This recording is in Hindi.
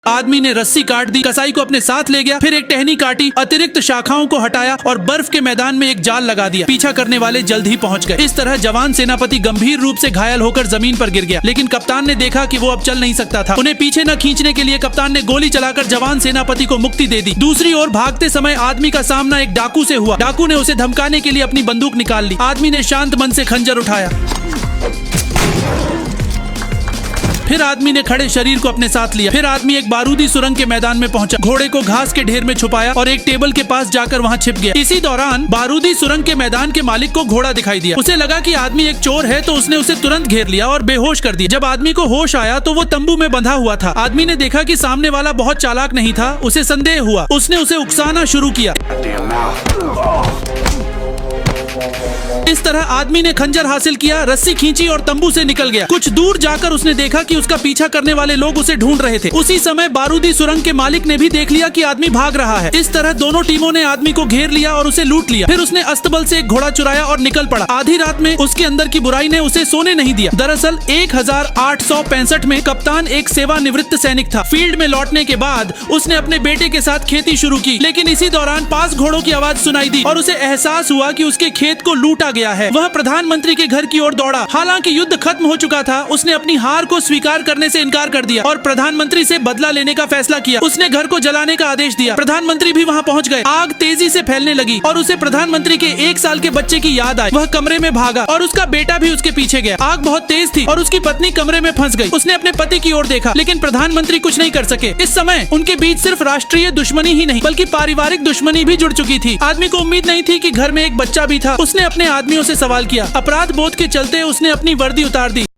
आदमी ने रस्सी काट दी, कसाई को अपने साथ ले गया, फिर एक टहनी काटी, अतिरिक्त शाखाओं को हटाया और बर्फ के मैदान में एक जाल लगा दिया। पीछा करने वाले जल्द ही पहुंच गए। इस तरह जवान सेनापति गंभीर रूप से घायल होकर जमीन पर गिर गया, लेकिन कप्तान ने देखा कि वो अब चल नहीं सकता था। उन्हें पीछे न खींचने के लिए कप्तान ने गोली चलाकर जवान सेनापति को मुक्ति दे दी। दूसरी ओर भागते समय आदमी का सामना एक डाकू से हुआ। डाकू ने उसे धमकाने के लिए अपनी बंदूक निकाल ली। आदमी ने शांत मन से खंजर उठाया। फिर आदमी ने खड़े शरीर को अपने साथ लिया। फिर आदमी एक बारूदी सुरंग के मैदान में पहुंचा, घोड़े को घास के ढेर में छुपाया और एक टेबल के पास जाकर वहां छिप गया। इसी दौरान बारूदी सुरंग के मैदान के मालिक को घोड़ा दिखाई दिया। उसे लगा कि आदमी एक चोर है, तो उसने उसे तुरंत घेर लिया और बेहोश कर दिया। जब आदमी को होश आया तो वो तंबू में बंधा हुआ था। आदमी ने देखा कि सामने वाला बहुत चालाक नहीं था। उसे संदेह हुआ। उसने उसे उकसाना शुरू किया। इस तरह आदमी ने खंजर हासिल किया, रस्सी खींची और तंबू से निकल गया। कुछ दूर जाकर उसने देखा कि उसका पीछा करने वाले लोग उसे ढूंढ रहे थे। उसी समय बारूदी सुरंग के मालिक ने भी देख लिया कि आदमी भाग रहा है। इस तरह दोनों टीमों ने आदमी को घेर लिया और उसे लूट लिया। फिर उसने अस्तबल से एक घोड़ा चुराया और निकल पड़ा। आधी रात में उसके अंदर की बुराई ने उसे सोने नहीं दिया। दरअसल 1865 में कप्तान एक सेवानिवृत्त सैनिक था। फील्ड में लौटने के बाद उसने अपने बेटे के साथ खेती शुरू की, लेकिन इसी दौरान पास घोड़ों की आवाज सुनाई दी और उसे एहसास हुआ कि उसके खेत को लूटा गया है। वह प्रधानमंत्री के घर की ओर दौड़ा। हालांकि युद्ध खत्म हो चुका था, उसने अपनी हार को स्वीकार करने से इनकार कर दिया और प्रधानमंत्री से बदला लेने का फैसला किया। उसने घर को जलाने का आदेश दिया। प्रधानमंत्री भी वहां पहुंच गए। आग तेजी से फैलने लगी और उसे प्रधानमंत्री के 1 साल के बच्चे की याद आई। वह कमरे में भागा और उसका बेटा भी उसके पीछे गया। आग बहुत तेज थी और उसकी पत्नी कमरे में फंस गई। उसने अपने पति की ओर देखा, लेकिन प्रधानमंत्री कुछ नहीं कर सके। इस समय उनके बीच सिर्फ राष्ट्रीय दुश्मनी ही नहीं बल्कि पारिवारिक दुश्मनी भी जुड़ चुकी थी। आदमी को उम्मीद नहीं थी कि घर में एक बच्चा भी था। उसने अपने आदमियों से सवाल किया। अपराध बोध के चलते उसने अपनी वर्दी उतार दी।